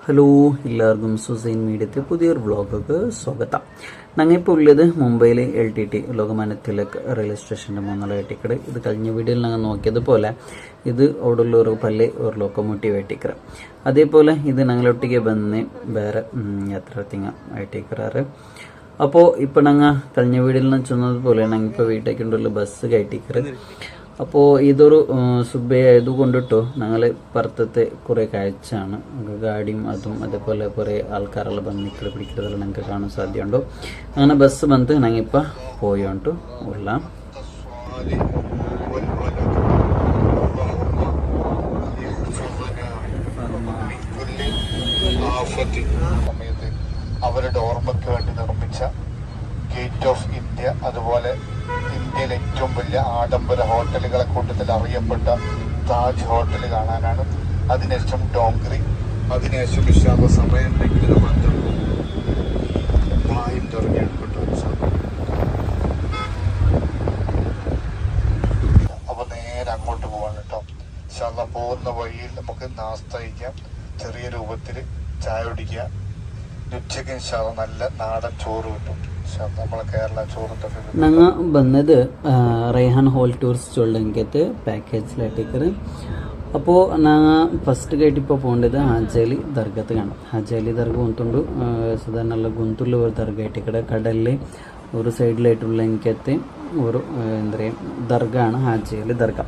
Hello എല്ലാവർക്കും Suzanne മീഡിയത്തെ പുതിയൊരു വ്ളോഗൊക്കെ സ്വാഗതം. ഞങ്ങളിപ്പോൾ ഉള്ളത് മുംബൈയിലെ LTT ലോകമാന്യ തിലക് റെയിൽവേ സ്റ്റേഷൻ്റെ മുന്നുള്ള ടിക്കറ്റ്. ഇത് കഴിഞ്ഞ വീഡിയോയിൽ ഞങ്ങൾ നോക്കിയതുപോലെ ഇത് അവിടെയുള്ള ഒരു പള്ളി ഒരു ലോക്കോമോട്ടീവ് ടിക്കറ്. അതേപോലെ ഇത് ഞങ്ങളൊട്ടിക്ക് വന്ന് വേറെ യാത്രാർത്ഥിങ്ങ ടിക്കറാറ്. അപ്പോൾ ഇപ്പോൾ ഞങ്ങൾ കഴിഞ്ഞ വീഡിയോയിൽ നിന്ന് ചെന്നതുപോലെ ഞങ്ങൾ ഇപ്പോൾ വീട്ടേക്കുള്ള ബസ് കയറ്റിക്കറ്. അപ്പോൾ ഇതൊരു സുബയായത് കൊണ്ടിട്ടോ ഞങ്ങൾ പുറത്തത്തെ കുറേ കാഴ്ചയാണ്, ഗാഡിയും അതും അതേപോലെ കുറേ ആൾക്കാരെല്ലാം ಬಂದು നിൽക്കൽ പിടിക്കുന്നതെല്ലാം ഞങ്ങൾക്ക് കാണാൻ സാധ്യതയുണ്ടോ. അങ്ങനെ ബസ് ಬಂದು ഞങ്ങളിപ്പോൾ പോയോണ്ടു ഉള്ള അവരുടെ ഓർമ്മയ്ക്ക് വേണ്ടി നിർമ്മിച്ച ഗേറ്റ് ഓഫ് ഇന്ത്യ, അതുപോലെ ഇന്ത്യയിലെ ഏറ്റവും വലിയ ആഡംബര ഹോട്ടലുകളെ കൂട്ടത്തിൽ അറിയപ്പെട്ട താജ് ഹോട്ടൽ കാണാനാണ്. അതിനുശേഷം ഡോങ്ക്രി, അതിനുശേഷം വിശ്രാമ സമയം ഉണ്ടെങ്കിൽ മായും തുടങ്ങിയാണ് അപ്പൊ നേരെ അങ്ങോട്ട് പോവാണ് കേട്ടോ. ഇൻഷാല്ലാ പോകുന്ന വഴിയിൽ നമുക്ക് നാസ്ത കഴിക്കാം, ചെറിയ രൂപത്തിൽ ചായ കുടിക്കുക. ഉച്ചയ്ക്ക് ഇൻഷാല്ലാ നല്ല നാടൻ ചോറ് കിട്ടും. ഞങ്ങൾ വന്നത് റൈഹാൻ ഹോൾ ടൂർസ് ചൊല്ലിങ്കത്ത് പാക്കേജിലായിട്ടേക്കറ്. അപ്പോൾ ഞങ്ങൾ ഫസ്റ്റ് ಗೇಟ್ ഇപ്പോൾ പോകേണ്ടത് ഹാജി ದರ್ಗത്ത് കാണാം. ഹാജി ദർഗ ಒಂತುಂಡು ಸಾಧಾರಣ ಗುಂತೂರ್ಲಿ ഒരു ದರ್ಗ ಇಟ್ಟಿಕಡೆ ಕಡಲ್ಲಿ ഒരു സൈഡിലായിട്ടുള്ള എനിക്കത്തെ ഒരു എന്താ പറയുക ദർഗാണ് ഹാജി ദർഗ.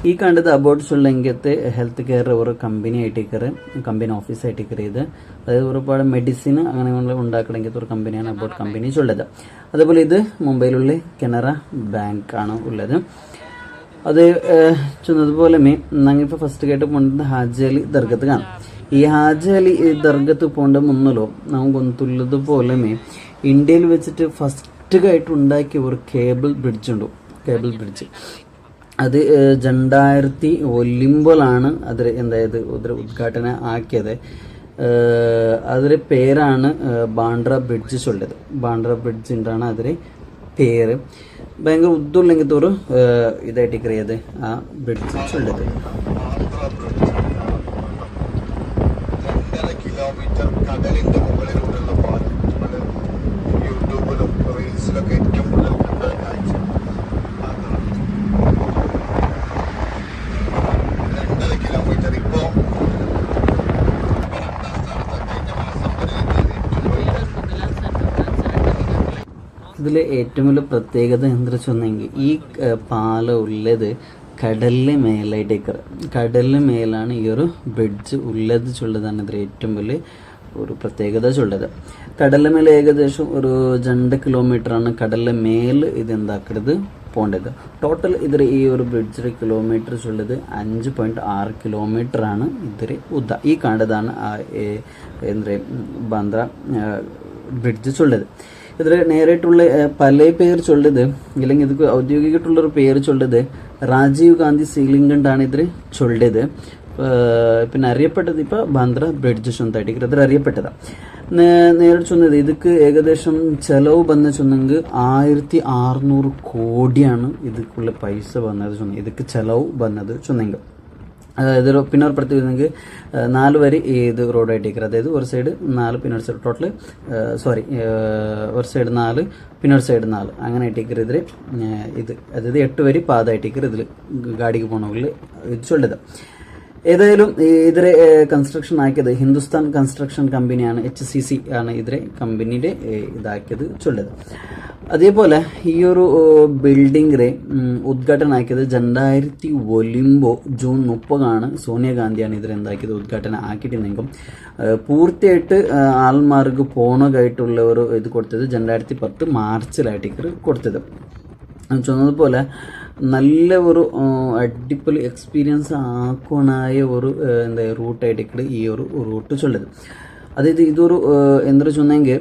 ഈ കണ്ടത് അബൌട്ട് ചൊല്ലിങ്കത്തെ ഹെൽത്ത് കെയർ ഒരു കമ്പനി ആയിട്ടേക്കറ്, കമ്പനി ഓഫീസ് ആയിട്ടേക്കറ്. ഇത് അതായത് ഒരുപാട് മെഡിസിൻ അങ്ങനെ ഉണ്ടാക്കണമെങ്കിൽ ഒരു കമ്പനിയാണ് അബൌട്ട് കമ്പനി ചൊല്ലത്. അതേപോലെ ഇത് മുംബൈയിലുള്ള കനറ ബാങ്ക് ആണ് ഉള്ളത്. അത് ചെന്നതുപോലെ ഞങ്ങിപ്പോൾ ഫസ്റ്റ് കേട്ട് പോകേണ്ടത് ഹാജി അലി ദർഗത്ത് കാണാം. ഈ ഹാജി അലി ദർഗത്ത് പോകേണ്ട മുന്നല്ലോ നമുക്ക് ഗൊന്തുള്ളതുപോലെ ഇന്ത്യയിൽ വെച്ചിട്ട് ഫസ്റ്റായിട്ട് ഉണ്ടാക്കിയ ഒരു കേബിൾ ബ്രിഡ്ജ് ഉണ്ട്. കേബിൾ ബ്രിഡ്ജ് അത് 2019 അതിൽ എന്തായത് ഉദ്ഘാടനം ആക്കിയത്. അതിൻ്റെ പേരാണ് ബാൻഡ്ര ബ്രിഡ്ജ് ചൊല്ലത്. ബാൻഡ്ര ബ്രിഡ്ജിൻ്റാണ് അതിൻ്റെ പേര്. ഭയങ്കര ഉദ്ദുള്ളെങ്കിൽ തോറും ഇതായിട്ട് ക്രിയത് ആ ബ്രിഡ്ജ് ചൊല്ലത്. കിലോമീറ്റർ കടലിന്റെ മുകളിലൂടെയുള്ള പാലം യൂട്യൂബിലും റീൽസിലൊക്കെ ഏറ്റവും കൂടുതൽ കണ്ട കാഴ്ച. 2.5 കിലോമീറ്റർ ഇപ്പോ ഇതിലെ ഏറ്റവും വലിയ പ്രത്യേകത എന്താ വെച്ചെന്നെങ്കിൽ ഈ പാലം ഉള്ളത് കടലിന് മേലായിട്ടേക്കറ്. കടലിന് മേലാണ് ഈ ഒരു ബ്രിഡ്ജ് ഉള്ളത് ചൊല്ലതാണ് ഇതിൽ ഏറ്റവും വലിയ ഒരു പ്രത്യേകത ചൊല്ലത്. കടലിന് മേലെ ഏകദേശം ഒരു 2 കിലോമീറ്ററാണ് കടലിലെ മേൽ ഇത് എന്താക്കരുത് പോകേണ്ടത്. ടോട്ടൽ ഇതിൽ ഈ ഒരു ബ്രിഡ്ജിൻ്റെ കിലോമീറ്റർ ചൊല്ലത് 5.6 കിലോമീറ്ററാണ് ഇതിൽ ഉദ്ദ. ഈ കണ്ടതാണ് എന്താ ബാന്ദ്ര ബ്രിഡ്ജ് ചൊല്ലത്. ഇതിൽ നേരിട്ടുള്ള പല പേര് ചൊല്ലത്, ഇല്ലെങ്കിൽ ഇത് ഔദ്യോഗികമായിട്ടുള്ളൊരു പേര് ചൊല്ലത് രാജീവ് ഗാന്ധി സീലിംഗണ്ടാണ് ഇതിൽ ചൊല്ലത്. പിന്നെ അറിയപ്പെട്ടത് ഇപ്പോൾ ബാന്ദ്ര ബ്രിഡ്ജ് സ്വന്തമായിട്ട് ഇതിൽ അറിയപ്പെട്ടതാണ്. നേരിട്ട് ചൊന്നത് ഇതിക്ക് ഏകദേശം ചിലവ് വന്ന ചൊന്നെങ്കിൽ 1600 കോടിയാണ് ഇതിക്കുള്ള പൈസ വന്നത് ചൊന്നത്. ഇതിക്ക് ചിലവ് വന്നത് ചൊന്നെങ്കിൽ അതായത് പിന്നെ ഒരു പ്രത്യേകത 4 വരി ഇത് റോഡായിട്ടേക്കറ്. അതായത് ഒരു സൈഡ് 4 പിന്നെ ഒരു സൈഡ് ടോട്ടൽ ഒരു സൈഡ് 4 പിന്നെ ഒരു സൈഡ് 4 അങ്ങനെ ആയിട്ടേക്കറ് ഇതിൽ ഇത്. അതായത് 8 വരി പാതമായിട്ടേക്കറ് ഇതിൽ ഗാഡിക്ക് പോകണമെങ്കിൽ ഇത് ചൊല്ലത്. ഏതായാലും ഇതിലെ കൺസ്ട്രക്ഷൻ ആക്കിയത് ഹിന്ദുസ്ഥാൻ കൺസ്ട്രക്ഷൻ കമ്പനിയാണ്, HCC ആണ് ഇതിലെ കമ്പനിയുടെ ഇതാക്കിയത് ചൊല്ലത്. അതേപോലെ ഈ ഒരു ബിൽഡിങ്ങിലെ ഉദ്ഘാടനം ആക്കിയത് 2019 ജൂൺ 30 സോണിയാഗാന്ധിയാണ് ഇതിലെന്താക്കിയത് ഉദ്ഘാടനം ആക്കിയിട്ടുണ്ടെങ്കിലും പൂർത്തിയായിട്ട് ആൾമാർക്ക് പോണതായിട്ടുള്ള ഒരു ഇത് കൊടുത്തത് 2010 മാർച്ചിലായിട്ട് കൊടുത്തത്. ചൊന്നതുപോലെ നല്ല ഒരു അടിപൊളി എക്സ്പീരിയൻസ് ആക്കുവാനായ ഒരു എന്താ റൂട്ടായിട്ട് ഈ ഒരു റൂട്ട് ചൊല്ലത്. അതായത് ഇതൊരു എന്താ ചൊന്നെങ്കിൽ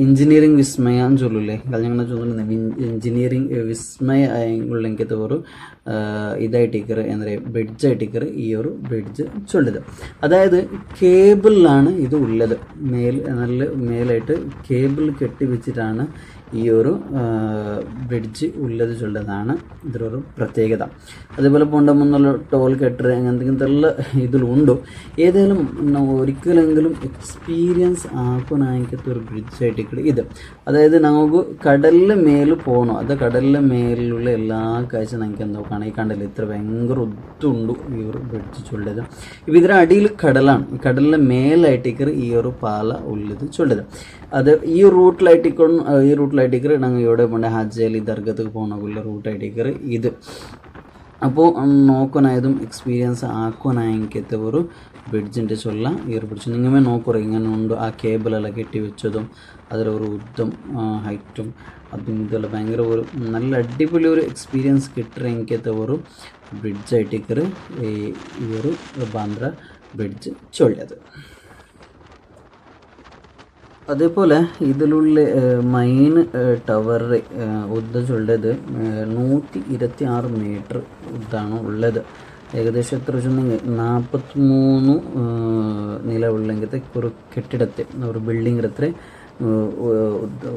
എഞ്ചിനീയറിംഗ് വിസ്മയ എന്ന് ചൊല്ലില്ലേ, ഞങ്ങൾ ചൊല്ലുന്നത് എഞ്ചിനീയറിംഗ് വിസ്മയ ഉള്ളെങ്കിൽ ഒരു ഇതായിട്ടേക്കറ് എന്താ പറയുക ബ്രിഡ്ജായിട്ടേക്കറ് ഈ ഒരു ബ്രിഡ്ജ് ചൊല്ലത്. അതായത് കേബിളിലാണ് ഇത് ഉള്ളത്. നല്ല മേലായിട്ട് കേബിൾ കെട്ടി വെച്ചിട്ടാണ് ഈ ഒരു ബ്രിഡ്ജ് ഉള്ളത് ചൊല്ലതാണ് ഇതിലൊരു പ്രത്യേകത. അതേപോലെ പോണ്ട മുന്നുള്ള ടോൾ കെട്ടർ അങ്ങനത്തെ ഇതിലുണ്ടോ ഏതായാലും ഒരിക്കലെങ്കിലും എക്സ്പീരിയൻസ് ആക്കാനായിക്കത്തെ ഒരു ബ്രിഡ്ജായിട്ട് ഇത്. അതായത് നമുക്ക് കടലിൽ മേൽ പോകണം, അത് കടലിലെ മേലുള്ള എല്ലാ കാഴ്ച നമുക്ക് എന്തോ കാണാം. ഈ കണ്ടല്ലോ ഇത്ര ഭയങ്കര ഒത്തുണ്ട് ഈ ഒരു ബ്രിഡ്ജ് ചൊല്ലത്. ഇപ്പം ഇതിൻ്റെ അടിയിൽ കടലാണ്, ഈ കടലിലെ മേലായിട്ടേക്ക് ഈ ഒരു പാല ഉള്ളത് ചൊല്ലത്. അത് ഈ റൂട്ടിലായിട്ടേക്ക് ഞങ്ങൾ ഇവിടെ പോകേണ്ട ഹജ്ജ് അലി ദർഗത്തേക്ക് പോകണ റൂട്ടായിട്ടേക്ക് ഇത്. അപ്പോൾ നോക്കാനായതും എക്സ്പീരിയൻസ് ആക്കാനായിക്കത്തെ ഒരു ബ്രിഡ്ജിൻ്റെ ചൊല്ല ഈ ഒരു ബ്രിഡ്ജ് നിങ്ങമേ നോക്കറ ഇങ്ങനെ ഉണ്ട്. ആ കേബിളെല്ലാം കെട്ടി വെച്ചതും അതിലൊരു ഉദ്ദം ഹൈറ്റും അതും ഇതെല്ലാം ഭയങ്കര ഒരു നല്ല അടിപൊളി ഒരു എക്സ്പീരിയൻസ് കിട്ടുന്ന ഒരു ബ്രിഡ്ജായിട്ടേക്ക് ഈ ഒരു ബാന്ദ്ര ബ്രിഡ്ജ് ചൊല്ലത്. അതേപോലെ ഇതിലുള്ള മെയിൻ ടവർ ഉദ്ദ ചൊല്ലത് 126 മീറ്റർ ഉദ്ദാണ് ഉള്ളത്. ഏകദേശം എത്ര വെച്ചിട്ടുണ്ടെങ്കിൽ 43 നില ഉള്ളെങ്കിലത്തെ ഒരു കെട്ടിടത്തെ ഒരു ബിൽഡിംഗ് അത്ര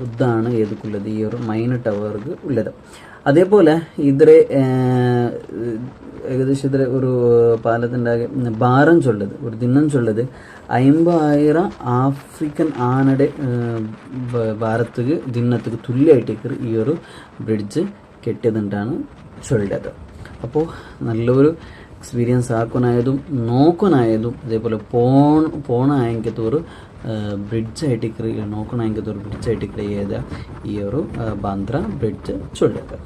ഉദ്ദാണ് ഏതൊക്കെയുള്ളത് ഈ ഒരു മെയിൻ ടവർക്ക് ഉള്ളത്. അതേപോലെ ഇതിലെ ഏകദേശം ഇതിലെ ഒരു പാലത്തിൻ്റെ ഭാരം ചൊല്ലത് ഒരു ദിനം ചൊല്ലത് 50,000 ആഫ്രിക്കൻ ആനയുടെ ഭാരത്തുക്ക് ദിനത്തുക്ക് തുല്യമായിട്ടേക്ക് ഈ ഒരു ബ്രിഡ്ജ് കെട്ടിയതുകൊണ്ടാണ് ചൊല്ലത്. അപ്പോൾ നല്ലൊരു എക്സ്പീരിയൻസ് ആക്കാനായതും നോക്കാനായതും അതേപോലെ പോണായങ്കത്തെ ഒരു ബ്രിഡ്ജായിട്ട് നോക്കണമെങ്കിൽ ഒരു ബ്രിഡ്ജായിട്ട് ക്രിയേറ്റ് ചെയ്ത ഈ ഒരു ബാന്ദ്ര ബ്രിഡ്ജ് ചൊല്ലത്.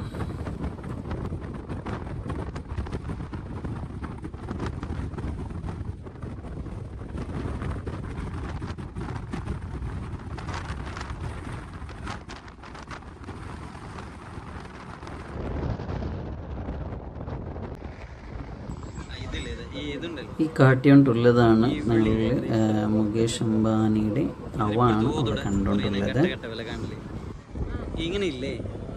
ഈ കാട്ടിയോണ്ടുള്ളതാണ് നമ്മൾ മുകേഷ് അംബാനിയുടെ അവാണ് ഇവിടെ കണ്ടുകൊണ്ടുള്ളത്. ഇങ്ങനെ ഇല്ലേ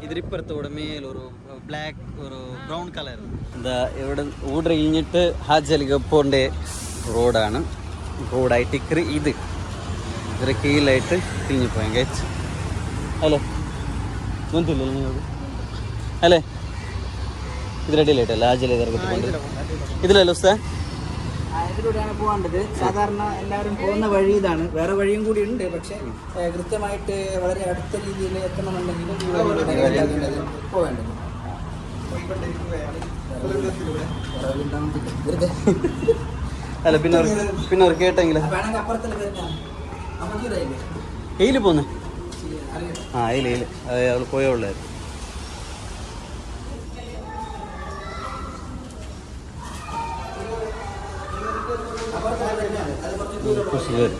ഇതിരിപ്പുറത്തോടെ മേലൊരു ബ്ലാക്ക് ഒരു ബ്രൗൺ കളർ എന്താ ഇവിടെ ഊടെ കഴിഞ്ഞിട്ട് ഹാജ് അലി ഗപ്പോൻ്റെ റോഡായിട്ട് ഇക്കറി ഇതിന് കീഴിലായിട്ട് തിരിഞ്ഞു പോയാൽ കഴിച്ച് അല്ലേ മനസ്സില്ലല്ലോ നിങ്ങൾക്ക് അല്ലേ ഇതിരടിയിലായിട്ടല്ലേ ഹാജ് അലി ദർഗത്ത് കൊണ്ട് ഇതിലല്ലോ ഉസ്താ ഇതിലൂടെയാണ് പോകേണ്ടത്. സാധാരണ എല്ലാവരും പോകുന്ന വഴി ഇതാണ്. വേറെ വഴിയും കൂടി ഉണ്ട്, പക്ഷെ കൃത്യമായിട്ട് വളരെ അടുത്ത രീതിയിൽ എത്തണമെന്നുണ്ടെങ്കിലും ഈ വഴിയിലൂടെ പോവേണ്ടത്. അല്ല പിന്നെ ഒരു കേട്ടെങ്കിൽ വേണമെങ്കിൽ അപ്പുറത്തിൽ എയില് പോന്നെ എയില് അവൾ പോയുള്ളായിരുന്നു. ശരി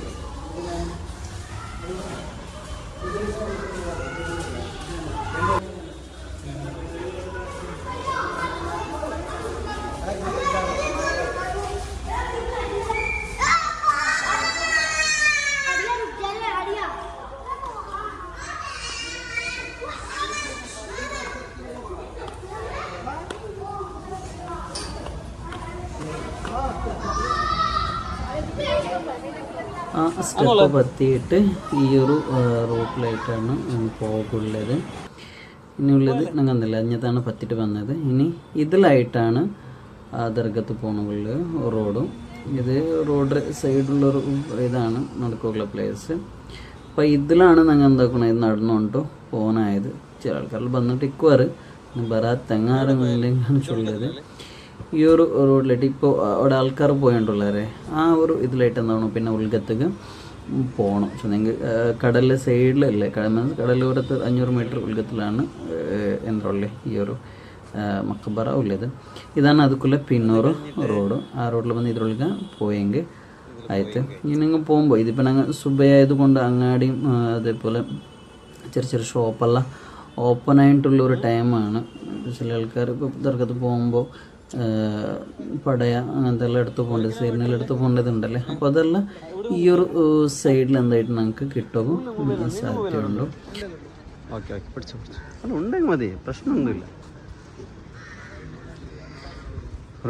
ആ സ്റ്റെപ്പ് പറ്റിയിട്ട് ഈ ഒരു റൂട്ടിലായിട്ടാണ് പോകുള്ളത്. ഇനിയുള്ളത് ഞങ്ങൾ എന്തില്ല അഞ്ഞത്താണ് പറ്റിയിട്ട് വന്നത്. ഇനി ഇതിലായിട്ടാണ് ദർഗത്ത് പോകുന്നത് റോഡും. ഇത് റോഡ് സൈഡിലുള്ളൊരു ഇതാണ് നടക്കുള്ള പ്ലേസ്. അപ്പോൾ ഇതിലാണ് ഞങ്ങൾ എന്താക്കണം ഇത് നടന്നുകൊണ്ട് പോകാനായത്. ചില ആൾക്കാർ വന്നിട്ട് ഇക്കുവാറ് ബറാത്ത് തെങ്ങാറങ്ങളിലേക്കാണ് ചൊല്ലത്. ഈ ഒരു റോഡിലായിട്ട് ഇപ്പോൾ അവിടെ ആൾക്കാർ പോയിട്ടുള്ളവരെ ആ ഒരു ഇതിലായിട്ട് എന്താണ് പിന്നെ ഉൾഗത്തേക്ക് പോകണം. സോ നിങ്ങൾ കടലിലെ സൈഡിലല്ലേ കടലോരത്ത് 500 മീറ്റർ ഉൾഗത്തിലാണ് എന്തുള്ളേ ഈ ഒരു മക്കബറ ഉള്ളത്. ഇതാണ് അതുക്കുള്ള പിന്നൊരു റോഡ്. ആ റോഡിൽ വന്ന് ഇതിലൊക്കെ പോയെങ്കിൽ ആയിട്ട് ഇനി നിങ്ങൾ പോകുമ്പോൾ ഇതിപ്പോൾ ഞങ്ങൾ സുബയായത് കൊണ്ട് അങ്ങാടിയും അതേപോലെ ചെറിയ ചെറിയ ഷോപ്പെല്ലാം ഓപ്പൺ ആയിട്ടുള്ളൊരു ടൈമാണ്. ചില ആൾക്കാർ ഇപ്പോൾ ദർഗത്ത് പോകുമ്പോൾ പടയ അങ്ങനത്തെ എല്ലാം എടുത്ത് പോകേണ്ടത് സിഗ്നൽ എടുത്ത് പോകേണ്ടതുണ്ടല്ലേ. അപ്പോൾ അതെല്ലാം ഈ ഒരു സൈഡിൽ എന്തായിട്ട് നമുക്ക് കിട്ടുമോ സാധ്യതയുണ്ടോ. ഓക്കെ പിടിച്ചു അല്ല ഉണ്ടെങ്കിൽ മതി, പ്രശ്നമൊന്നുമില്ല.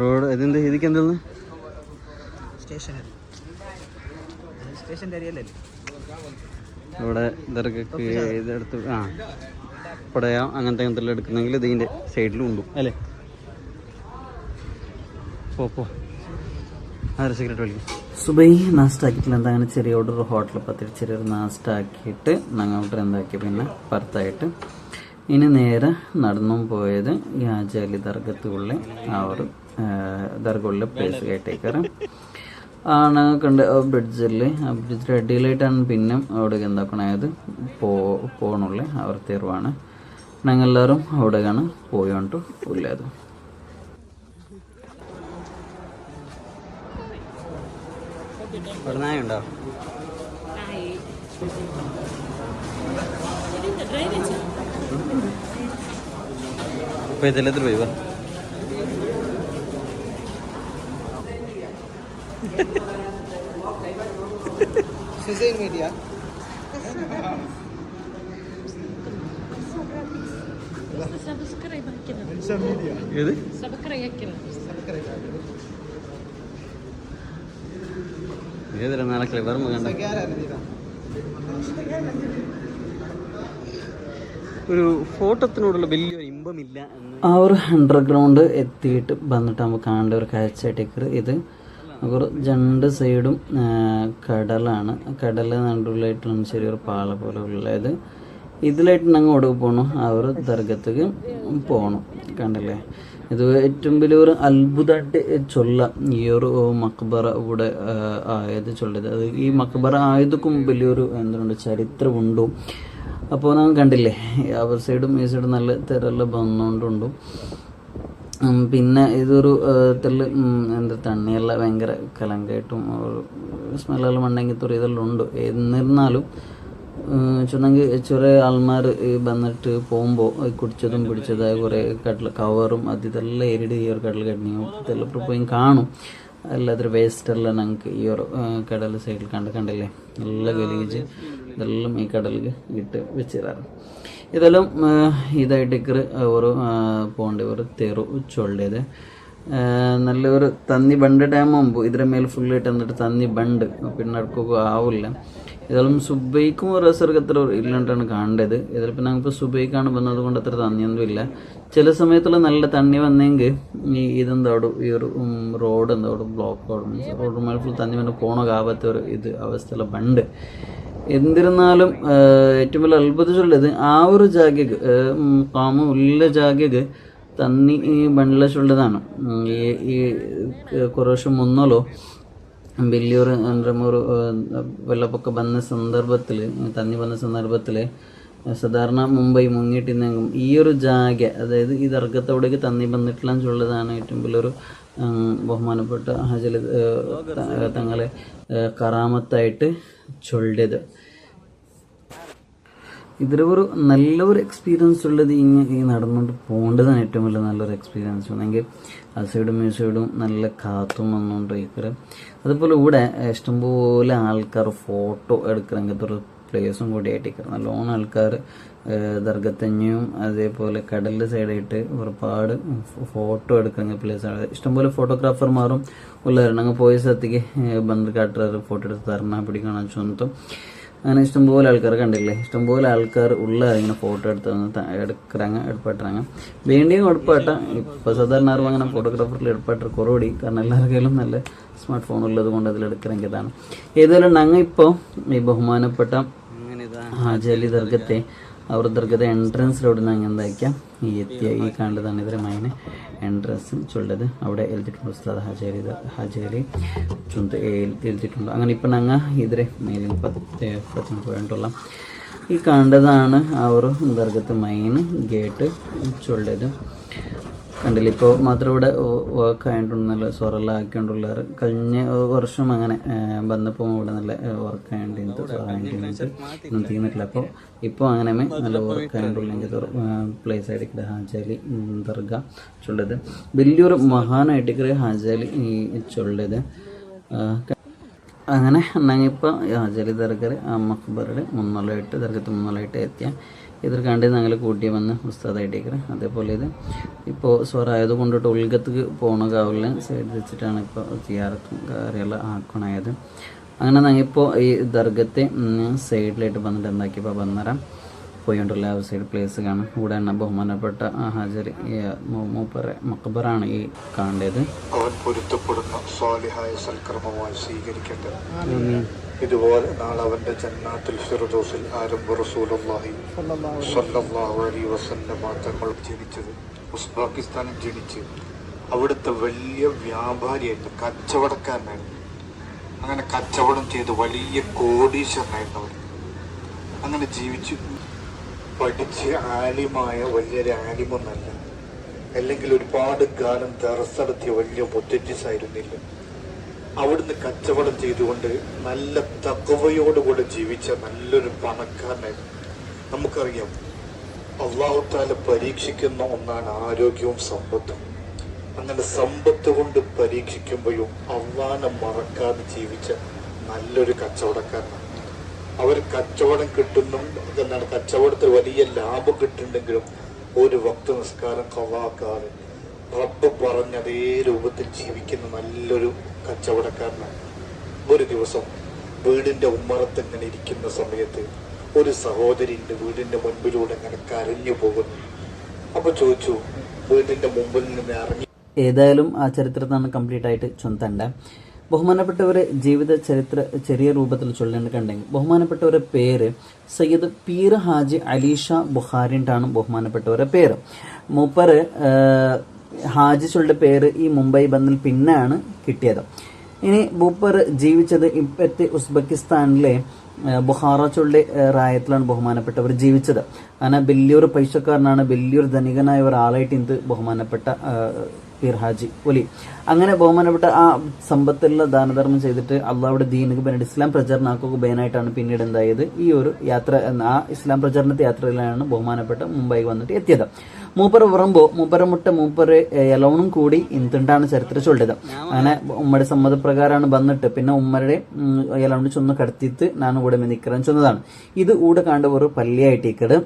റോഡ് ഇതിൻ്റെ ഇതിക്ക് എന്താണ് സ്റ്റേഷൻ്റെ ഏരിയയിലല്ലേ ഇവിടെ ദർഗക്ക് ഇതെടുത്ത് പടയ അങ്ങനത്തെ എന്തെല്ലാം എടുക്കുന്നെങ്കിൽ ഇതിൻ്റെ സൈഡിലും ഉണ്ട് അല്ലേ. പോ ആരെ സിഗരറ്റ് വലിക്കും. സുബൈ നാസ്റ്റ് ആക്കിയിട്ടില്ല. എന്താ അങ്ങനെ ചെറിയ ഓർഡർ ഹോട്ടലിൽ പത്തിരി ചെറിയൊരു നാസ്റ്റ് ആക്കിയിട്ട് ഞങ്ങൾ ഓർഡർ എന്താക്കി പിന്നെ പുറത്തായിട്ട് ഇനി നേരെ നടന്നും പോയത് ഈ ഹാജി അലി ദർഗത്തുള്ള ആ ഒരു ദർഗുള്ള പ്ലേസ് കേട്ടേക്കാറ് ആണ് കണ്ട് ബ്രിഡ്ജിൽ ആ ബ്രിഡ്ജിൻ്റെ അടിയിലായിട്ടാണ് പിന്നെ അവിടെ എന്താക്കണത് പോകണുള്ള അവർ തീർവാണ്. ഞങ്ങളെല്ലാവരും അവിടെയാണ് പോയോണ്ട് ഉള്ളത്. ഇവിടെ നായുണ്ടോ? ഇപ്പൊ ഇതിലെത്ര പോയി വാ. ഏത് ഏതില്ല നാളെ ക്ലിവർ കണ്ട ഒരു ഫോട്ടോത്തിനോടുള്ള വലിയൊരു ഇമ്പമില്ല എന്ന്. ആ ഒരു അണ്ടർഗ്രൗണ്ട് എത്തിയിട്ട് വന്നിട്ട് നമുക്ക് കാണേണ്ട ഒരു കാഴ്ചയായിട്ടേക്ക് ഇത് ഒരു രണ്ട് സൈഡും കടലാണ്. കടൽ നടുവിലായിട്ടുള്ള ചെറിയൊരു പാല പോലെ ഉള്ളത്. ഇതിലായിട്ട് ഞങ്ങൾ ഒടുക്ക് പോകണം ആ ഒരു ദർഗത്തേക്ക് പോകണം. കണ്ടില്ലേ, ഇത് ഏറ്റവും വലിയൊരു അത്ഭുതമായിട്ട് ചൊല്ല ഈ ഒരു മക്ബറ ഇവിടെ ആയത് ചൊല്ലത്. അത് ഈ മക്ബറ ആയതൊക്കെ വലിയൊരു എന്തുണ്ട് ചരിത്രമുണ്ടോ. അപ്പോൾ നമ്മൾ കണ്ടില്ലേ അവർ സൈഡും ഈ സൈഡും നല്ല തിരല്ല വന്നുകൊണ്ടുണ്ട്. പിന്നെ ഇതൊരു തെല്ല് എന്താ തണ്ണിയെല്ലാം ഭയങ്കര കലങ്കായിട്ടും സ്മെല്ലെല്ലാം ഉണ്ടെങ്കിൽ തുറ ഇതെല്ലാം ഉണ്ട്. എന്നിരുന്നാലും ചുന്നെങ്കിൽ ചെറിയ ആൾമാർ വന്നിട്ട് പോകുമ്പോൾ കുടിച്ചതും പിടിച്ചതായ കുറേ കടൽ കവറും ഇതെല്ലാം ഏരിടി ഈ ഒരു കടൽ കടനിയും ഇതെല്ലാം പോയി കാണും. അല്ലാതൊരു വേസ്റ്റെല്ലാം ഞങ്ങൾക്ക് ഈ ഒരു കടൽ സൈഡിൽ കണ്ടില്ലേ എല്ലാം ഗലീജ് ഇതെല്ലാം ഈ കടലിൽ ഇട്ട് വെച്ചിടാറ്. ഇതെല്ലാം ഇതായിട്ടേക്ക് ഒരു പോകേണ്ട ഒരു തെറു ചൊല്ലിയത് നല്ലൊരു തന്നി ബണ്ട് ടൈം മുമ്പ് ഇതിൻ്റെ മേലെ ഫുള്ളായിട്ട് എന്നിട്ട് തന്നി ബണ്ട് പിന്നെ അടുക്കൊക്കെ ആവില്ല. ഇതെല്ലാം സുബൈക്കും ഒരു അസർക്കത്ര ഇല്ലാണ്ടാണ് കാണേണ്ടത്. ഇതിലിപ്പോൾ ഞങ്ങളിപ്പോൾ സുബൈക്കാണ് വന്നത് കൊണ്ട് അത്ര തന്നിയൊന്നും ഇല്ല. ചില സമയത്തുള്ള നല്ല തണ്ണി വന്നെങ്കിൽ ഇതെന്തോടും ഈ ഒരു റോഡ് എന്തോടും ബ്ലോക്ക് ആവും. റോഡ് മേലെ ഫുൾ തന്നി വന്ന് പോണകാവാത്ത ഒരു ഇത് അവസ്ഥയിലെ ബണ്ട്. എന്നിരുന്നാലും ഏറ്റവും വലിയ അത്ഭുതമുള്ളത് ആ ഒരു ജാഗക്ക് കാമ ഉള്ള ജാഗക്ക് തന്നി ഈ ബണ്ടിലുള്ളതാണ്. ഈ കുറേ വർഷം മുന്നോലോ വലിയൊരു ഒരു വെള്ളപ്പൊക്കം വന്ന സന്ദർഭത്തിൽ തന്നി വന്ന സന്ദർഭത്തിൽ സാധാരണ മുംബൈ മുങ്ങിയിട്ടിരുന്നെങ്കിലും ഈ ഒരു ജാഗ അതായത് ഈ ദർഗത്തോടേക്ക് തന്നി വന്നിട്ടില്ലെന്ന് ചൊല്ലതാണ് ഏറ്റവും വലിയൊരു ബഹുമാനപ്പെട്ട ഹജൽ തങ്ങളെ കറാമത്തായിട്ട് ചൊല്ലിയത്. ഇതിലൊരു നല്ലൊരു എക്സ്പീരിയൻസ് ഉള്ളത് ഈ നടന്നുകൊണ്ട് പോകേണ്ടതാണ് ഏറ്റവും വലിയ നല്ലൊരു എക്സ്പീരിയൻസ്. ആണെങ്കിൽ ആ സൈഡും ഈ സൈഡും നല്ല കാത്തും വന്നുകൊണ്ടിരിക്കുക. അതുപോലെ ഇവിടെ ഇഷ്ടംപോലെ ആൾക്കാർ ഫോട്ടോ എടുക്കുക അങ്ങനത്തെ ഒരു പ്ലേസും കൂടി ആയിട്ടിരിക്കുക. നല്ലോണം ആൾക്കാർ ദർഗത്തഞ്ഞും അതേപോലെ കടലിൻ്റെ സൈഡായിട്ട് ഒരുപാട് ഫോട്ടോ എടുക്കുന്ന പ്ലേസാണ്. ഇഷ്ടംപോലെ ഫോട്ടോഗ്രാഫർമാരും ഉള്ളവരാണ്. അങ്ങ് പോയ സ്ഥലത്തേക്ക് ബന്ധു കാട്ടുകാർ ഫോട്ടോ എടുത്ത് തരണം പിടിക്കണം ചൊന്നും അങ്ങനെ ഇഷ്ടംപോലെ ആൾക്കാർ കണ്ടില്ലേ. ഇഷ്ടംപോലെ ആൾക്കാർ ഉള്ള ഇങ്ങനെ ഫോട്ടോ എടുക്கிறாங்க എടുപ്പാട്ടുறாங்க. വേണ്ടിയും എടുപ്പാട്ട ഇപ്പോൾ സാധാരണ ആരും അങ്ങനെ ഫോട്ടോഗ്രാഫറിൽ എടുപ്പാട്ട് കുറവടി. കാരണം എല്ലാവർക്കും നല്ല സ്മാർട്ട് ഫോൺ ഉള്ളത് കൊണ്ട് അതിലെടുக்கிறെങ്കിൽ ഇതാണ്. ഏതായാലും ഞങ്ങൾ ഇപ്പോൾ ഈ ബഹുമാനപ്പെട്ട ഹാജി അലി ദർഗത്തെ അവർ ദർഗത്തെ എൻട്രൻസിലോട് ഞങ്ങൾ എന്താക്കിയാൽ ഈ എത്തിയ ഈ കണ്ടതാണ് ഇതിൻ്റെ മൈന് എൻട്രൻസ് ചൊല്ലത്. അവിടെ എഴുതിയിട്ടുണ്ട് ഉസ്താദ് ഹാജി അലി ചുന്ത് എഴുതിയിട്ടുണ്ട്. അങ്ങനെ ഇപ്പം ഞങ്ങൾ ഇതിരെ മേലിൽ 10 പോയിട്ടുള്ള ഈ കണ്ടതാണ് ആ ഒരു ദർഗത്തെ മൈൻ ഗേറ്റ് ചൊല്ലത്. കണ്ടില്ല ഇപ്പോൾ മാത്രം ഇവിടെ വർക്ക് ആയിട്ടുണ്ട്. നല്ല സ്വറെല്ലാം ആക്കിക്കൊണ്ടുള്ള കഴിഞ്ഞ വർഷം അങ്ങനെ വന്നപ്പോൾ ഇവിടെ നല്ല വർക്ക് ആയിട്ട് ഒന്നും തീർന്നിട്ടില്ല. അപ്പോൾ ഇപ്പോൾ അങ്ങനെ നല്ല വർക്ക് ആയിട്ടുള്ള പ്ലേസ് ആയിട്ട് ഹാജി അലി ദർഗ ചൊല്ലത്. വലിയൊരു മഹാനായിട്ട് ഹാജി അലി ചൊല്ലത്. അങ്ങനെ ഞങ്ങിപ്പോൾ ഹാജി അലി ദർഗ മക്ബറുടെ മുന്നോളായിട്ട് ദർഗത്ത് മുന്നോളായിട്ട് എത്തിയ ഇതൊരു കണ്ട് ഞങ്ങൾ കൂട്ടി വന്ന് ഉസ്താദായിട്ടേക്ക്. അതേപോലെ ഇത് ഇപ്പോൾ സ്വറായത് കൊണ്ടിട്ട് ഉൾഗത്തേക്ക് പോകണ കാവിലെ സൈഡ് വെച്ചിട്ടാണ് ഇപ്പോൾ സിയാറത്തും കാര്യമെല്ലാം ആക്കണായത്. അങ്ങനെ ഞങ്ങിപ്പോൾ ഈ ദർഗത്തെ സൈഡിലായിട്ട് വന്നിട്ട് എന്താക്കിയപ്പോൾ വന്നേരം പോയിട്ടുള്ള ആ സൈഡ് പ്ലേസ് കാണും. ഇവിടെ തന്നെ ബഹുമാനപ്പെട്ട ഹാജർ മൂപ്പറെ മക്ബറാണ് ഈ കാണേണ്ടത്. അവൻ പൊരുത്തപ്പെടുന്ന സ്വാലിഹായ സൽക്കർമ്മമായി സ്വീകരിക്കട്ടെ. ഇതുപോലെ നാളെ അവന്റെ ജന്നാത്തുൽ ഫിർദൗസിൽ ആരംഭ റസൂലുള്ളാഹി സ്വല്ലല്ലാഹു അലൈഹി വസല്ലം തങ്ങൾ ജനിച്ചത് ഉസ്ബെക്കിസ്ഥാനിൽ ജനിച്ച് അവിടുത്തെ വലിയ വ്യാപാരിയായിരുന്നു, കച്ചവടക്കാരനായിരുന്നു. അങ്ങനെ കച്ചവടം ചെയ്ത് വലിയ കോടീശ്വരനായിരുന്നു അവർ. അങ്ങനെ ജീവിച്ചു പഠിച്ച് ആലിമായ വലിയൊരു ആലിമൊന്നല്ല, അല്ലെങ്കിൽ ഒരുപാട് കാലം ദർസ് നടത്തിയ വലിയ മുത്തജ്ജിസായിരുന്നില്ല. അവിടുന്ന് കച്ചവടം ചെയ്തുകൊണ്ട് നല്ല തഖ്വയോടുകൂടെ ജീവിച്ച നല്ലൊരു പണക്കാരനായിരുന്നു. നമുക്കറിയാം അല്ലാഹു തആല പരീക്ഷിക്കുന്ന ഒന്നാണ് ആരോഗ്യവും സമ്പത്തും. അങ്ങനെ സമ്പത്ത് കൊണ്ട് പരീക്ഷിക്കുമ്പോഴും അള്ളാനെ മറക്കാതെ ജീവിച്ച നല്ലൊരു കച്ചവടക്കാരനാണ്. അവർ കച്ചവടം എന്താണ് കച്ചവടത്തിൽ വലിയ ലാഭം കിട്ടുന്നുണ്ടെങ്കിലും ഒരു വക്ത നിസ്കാരം ഖളാക്കാതെ റബ്ബ് പറഞ്ഞ അതേ രൂപത്തിൽ ജീവിക്കുന്ന നല്ലൊരു കച്ചവടക്കാരനാണ്. ഒരു ദിവസം വീടിന്റെ ഉമ്മറത്ത് ഇങ്ങനെ ഇരിക്കുന്ന സമയത്ത് ഒരു സഹോദരിന്റെ വീടിന്റെ മുൻപിലൂടെ ഇങ്ങനെ കരഞ്ഞു പോകുന്നു. അപ്പൊ ചോദിച്ചു, വീടിന്റെ മുമ്പിൽ നിന്ന് ഇറങ്ങി. ഏതായാലും ആ ചരിത്രത്താണ് കംപ്ലീറ്റ് ആയിട്ട് ചൊന്തണ്ട. ബഹുമാനപ്പെട്ടവരെ ജീവിത ചരിത്ര ചെറിയ രൂപത്തിൽ ചൊല്ലേണ്ടിട്ടുണ്ടെങ്കിൽ ബഹുമാനപ്പെട്ടവരെ പേര് സയ്യിദ് പീർ ഹാജി അലീഷ ബുഖാരിൻ്റാണ് ബഹുമാനപ്പെട്ടവരെ പേര്. മൂപ്പര് ഹാജി ചൊല്ലുടെ പേര് ഈ മുംബൈ ബന്ദിൽ പിന്നെയാണ് കിട്ടിയത്. ഇനി മൂപ്പർ ജീവിച്ചത് ഇപ്പോഴത്തെ ഉസ്ബെക്കിസ്ഥാനിലെ ബുഖാറ ചൊല്ലുടെ റായത്തിലാണ് ബഹുമാനപ്പെട്ടവർ ജീവിച്ചത്. അങ്ങനെ വലിയൊരു പൈസക്കാരനാണ്, വലിയൊരു ധനികനായ ഒരാളായിട്ട് ഇത് ബഹുമാനപ്പെട്ട പീർ ഹാജി ഒലി. അങ്ങനെ ബഹുമാനപ്പെട്ട ആ സമ്പത്തുള്ള ദാനധർമ്മം ചെയ്തിട്ട് അള്ളാഹുടെ ദീനിക്ക് വേണ്ടി ഇസ്ലാം പ്രചരണാക്കുക ബേനായിട്ടാണ് പിന്നീട് എന്തായത് ഈ ഒരു യാത്ര, ആ ഇസ്ലാം പ്രചരണത്തെ യാത്രയിലാണ് ബഹുമാനപ്പെട്ട മുംബൈ വന്നിട്ട് എത്തിയത്. മൂപ്പർ പറയുമ്പോൾ മൂപ്പര് എലോണും കൂടി ഇന്തുണ്ടാണ് ചരിത്രം ചൊല്ലത്. അങ്ങനെ ഉമ്മയുടെ സമ്മതപ്രകാരമാണ് വന്നിട്ട് പിന്നെ ഉമ്മരുടെ എലോണ്ട് ചൊന്ന് കടത്തിയിട്ട് ഞാൻ ഇവിടെ നിൽക്കാൻ ചെന്നതാണ്. ഇത് ഊടെ കണ്ട ഒരു പള്ളിയായിട്ടേക്കത്.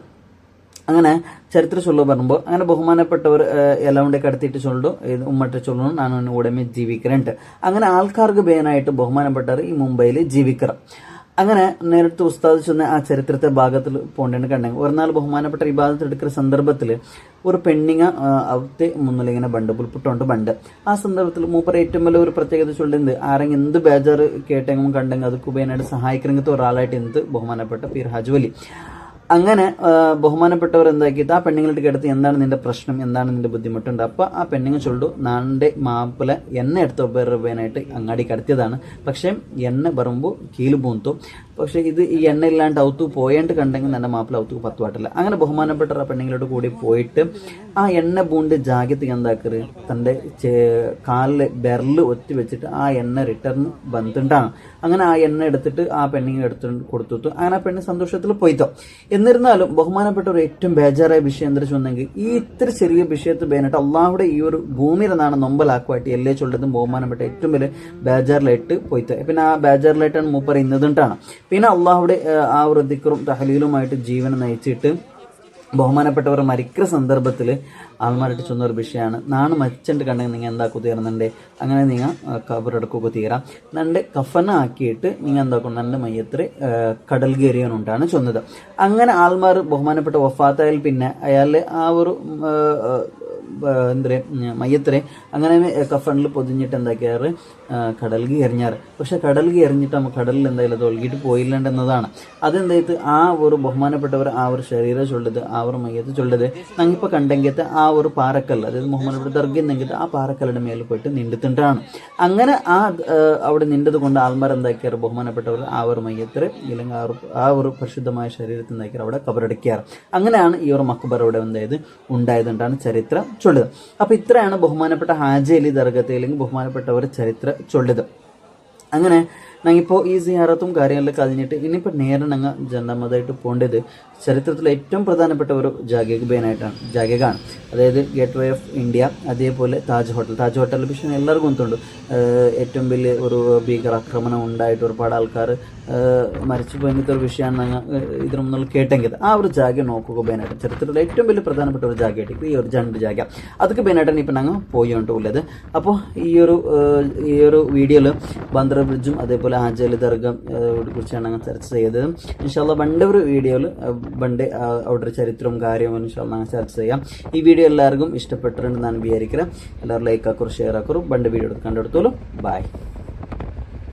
അങ്ങനെ ചരിത്ര ചൊല്ലു പറയുമ്പോൾ അങ്ങനെ ബഹുമാനപ്പെട്ടവർ എല്ലാം കടത്തിയിട്ട് ചൊല്ലു ഉമ്മട്ട് ചൊല്ലണം ഞാൻ ഉടമ ജീവിക്കലുണ്ട്. അങ്ങനെ ആൾക്കാർക്ക് ബേനായിട്ട് ബഹുമാനപ്പെട്ടവർ ഈ മുംബൈയിൽ ജീവിക്കണം. അങ്ങനെ നേരിട്ട് ഉസ്താദ് ചെന്ന ആ ചരിത്രത്തെ ഭാഗത്തിൽ പോകേണ്ടത് കണ്ടെങ്കിൽ ഒരു നാൾ ബഹുമാനപ്പെട്ട ഇബാദത്ത് എടുക്കുന്ന സന്ദർഭത്തിൽ ഒരു പെണ്ണിങ്ങ അവത്തെ മുന്നിലിങ്ങനെ ബണ്ട് പുൽപ്പിട്ടുണ്ട് ബണ്ട്. ആ സന്ദർഭത്തിൽ മൂപ്പർ ഏറ്റവും വലിയ ഒരു പ്രത്യേകത ചൊല്ലുന്നത് ആരെങ്കിലും എന്ത് ബേജാറ് കേട്ടെങ്കിലും കണ്ടെങ്കിൽ അത് കുബേനായിട്ട് സഹായിക്കണമെങ്കിൽ ഒരാളായിട്ട് എന്ത് ബഹുമാനപ്പെട്ട പീർ ഹാജി വലി. അങ്ങനെ ബഹുമാനപ്പെട്ടവർ എന്താക്കിയിട്ട് ആ പെണ്ണുങ്ങളുടെ കിടത്ത് എന്താണ് നിന്റെ പ്രശ്നം, എന്താണ് നിന്റെ ബുദ്ധിമുട്ടുണ്ട്. അപ്പൊ ആ പെണ്ണുങ്ങൾ ചൊല്ലു നാന്റെ മാപ്പിള എണ്ണ എടുത്ത് ഉപയോഗിക്കാനായിട്ട് അങ്ങാടി കടത്തിയതാണ്, പക്ഷെ എണ്ണ പറയുമ്പോൾ കീല് പൂന്തു. പക്ഷെ ഇത് ഈ എണ്ണ ഇല്ലാണ്ട് ഔത്തു പോയിട്ട് കണ്ടെങ്കിൽ എൻ്റെ മാപ്പിള ഔത്തു 10 വാട്ടില്ല. അങ്ങനെ ബഹുമാനപ്പെട്ട ആ പെണ്ണുങ്ങളോട് കൂടി പോയിട്ട് ആ എണ്ണ പൂണ്ട് ജാഗ്യത്ത് എന്താക്കറ് തൻ്റെ കാലിൽ ബെരല് ഒത്തി വെച്ചിട്ട് ആ എണ്ണ റിട്ടേൺ ബന്ധുണ്ടാണ്. അങ്ങനെ ആ എണ്ണ എടുത്തിട്ട് ആ പെണ്ണിനെ എടുത്ത് കൊടുത്തു. അങ്ങനെ ആ പെണ്ണ് സന്തോഷത്തിൽ പോയിത്തോ. എന്നിരുന്നാലും ബഹുമാനപ്പെട്ടവർ ഏറ്റവും ബേജാറായ വിഷയം എന്താ വെച്ചെങ്കിൽ ഈ ഇത്ര ചെറിയ വിഷയത്തിൽ ബേനായിട്ട് അള്ളാഹുടെ ഈ ഒരു ഭൂമിയിൽ നിന്നാണ് നൊമ്പലാക്കുമായിട്ട് എല്ലേ ചൊല്ലതും ബഹുമാനപ്പെട്ട ഏറ്റവും വലിയ ബേജാറിലായിട്ട് പോയിത്തോ. പിന്നെ ആ ബേജാറിലായിട്ടാണ് മൂപ്പർ ഇന്നതുണ്ടാണ്. പിന്നെ അള്ളാഹുടെ ആ ഒരു ദിക്റും തഹലീലുമായിട്ട് ജീവനെ നയിച്ചിട്ട് ബഹുമാനപ്പെട്ടവർ മരിക്കുന്ന സന്ദർഭത്തിൽ ആൾമാരായിട്ട് ചെന്ന ഒരു വിഷയമാണ് നാണ് മരിച്ചിട്ട് കണ്ടെങ്കിൽ നിങ്ങൾ എന്താക്കു തീർന്നുണ്ട്. അങ്ങനെ നിങ്ങൾ കബറെടുക്കുക തീരാം നണ്ട് കഫന ആക്കിയിട്ട് നിങ്ങൾ എന്താക്കും നണ്ട് മയ്യത്തിൽ കടൽ കയറിയാനുണ്ടാണ് ചൊന്നത്. അങ്ങനെ ആൾമാർ ബഹുമാനപ്പെട്ട വഫാത്തായാൽ പിന്നെ അയാൾ ആ ഒരു മയ്യത്തിനെ അങ്ങനെ കഫണിൽ പൊതിഞ്ഞിട്ട് എന്താക്കിയാറ് കടലിൽ എറിഞ്ഞാറ്. പക്ഷെ കടലിൽ എറിഞ്ഞിട്ട് നമ്മൾ കടലിൽ എന്തായാലും അത് ഒഴുകിയിട്ട് പോയില്ലെന്നതാണ്. അതെന്തായിട്ട് ആ ഒരു ബഹുമാനപ്പെട്ടവർ ആ ഒരു ശരീരം ചൊല്ലത് ആ ഒരു മയ്യത്ത് ചൊല്ലത് ഞങ്ങിപ്പോൾ കണ്ടെങ്കിലത്തെ ആ ഒരു പാറക്കല്ല്, അതായത് ബഹുമാനപ്പെട്ട ദർഗെന്നെങ്കിൽ ആ പാറക്കല്ലിന്റെ മേലെ പോയിട്ട് നിണ്ടിട്ടുണ്ടാണ്. അങ്ങനെ അവിടെ നിണ്ടത് കൊണ്ട് ആൾമാർ എന്താക്കിയാറ് ബഹുമാനപ്പെട്ടവർ ആ ഒരു മയ്യത്തിൽ ഇല്ലെങ്കിൽ ആ ഒരു പരിശുദ്ധമായ ശരീരത്തിൽ എന്താക്കിയാറ് അവിടെ കബറടക്കിയാറ്. അങ്ങനെയാണ് ഈ ഒരു മക്ബർ അവിടെ ഉണ്ടായതുകൊണ്ടാണ് ചരിത്രം ചൊല്ലത്. അപ്പൊ ഇത്രയാണ് ബഹുമാനപ്പെട്ട ഹാജി അലി ദർഗത്തെ അല്ലെങ്കിൽ ബഹുമാനപ്പെട്ടവർ ചരിത്രം ചൊല്ലത്. അങ്ങനെ ഞങ്ങിപ്പോൾ ഈ സിയാറത്തും കാര്യങ്ങളിലൊക്കെ കഴിഞ്ഞിട്ട് ഇനിയിപ്പോൾ നേരെ ഞങ്ങൾ ജനമതായിട്ട് പോകേണ്ടത് ചരിത്രത്തിലെ ഏറ്റവും പ്രധാനപ്പെട്ട ഒരു ജാഗയാണ്, അതായത് ഗേറ്റ് വേ ഓഫ് ഇന്ത്യ, അതേപോലെ താജ് ഹോട്ടൽ വിഷയം എല്ലാവർക്കും ഒന്നുണ്ട്. ഏറ്റവും വലിയ ഒരു ഭീകരാക്രമണം ഉണ്ടായിട്ട് ഒരുപാട് ആൾക്കാർ മരിച്ചു പോയത്തെ ഒരു വിഷയമാണ് ഞങ്ങൾ ഇതിനു മുന്നിൽ കേട്ടെങ്കിൽ ആ ഒരു ജാഗ നോക്കുക ബേനായിട്ട് ചരിത്രത്തിലെ ഏറ്റവും വലിയ പ്രധാനപ്പെട്ട ഒരു ജാഗയായിട്ട് ഈ ഒരു 2 ജാഗ അതൊക്കെ ബേനായിട്ടാണ് ഇപ്പം ഞങ്ങൾ പോയിട്ടുള്ളത്. അപ്പോൾ ഈ ഒരു വീഡിയോയിൽ ബന്ദ്ര ബ്രിഡ്ജും അതേപോലെ അതേപോലെ ഹാജി അലി ദർഗ കുറിച്ചാണ് ഞങ്ങൾ ചർച്ച ചെയ്തത്. ഇൻഷാല്ല പണ്ട് ഒരു വീഡിയോയിൽ പണ്ട് അവിടെ ചരിത്രവും കാര്യവും ഇൻഷാല്ല ഞങ്ങൾ ചർച്ച ചെയ്യാം. ഈ വീഡിയോ എല്ലാവർക്കും ഇഷ്ടപ്പെട്ടിട്ടുണ്ടെന്ന് ഞാൻ വിചാരിക്കുന്നത്. എല്ലാവരും ലൈക്ക് ആക്കും ഷെയർ ആക്കും. പണ്ട് വീഡിയോ കണ്ടെടുത്തോളൂ. ബൈ.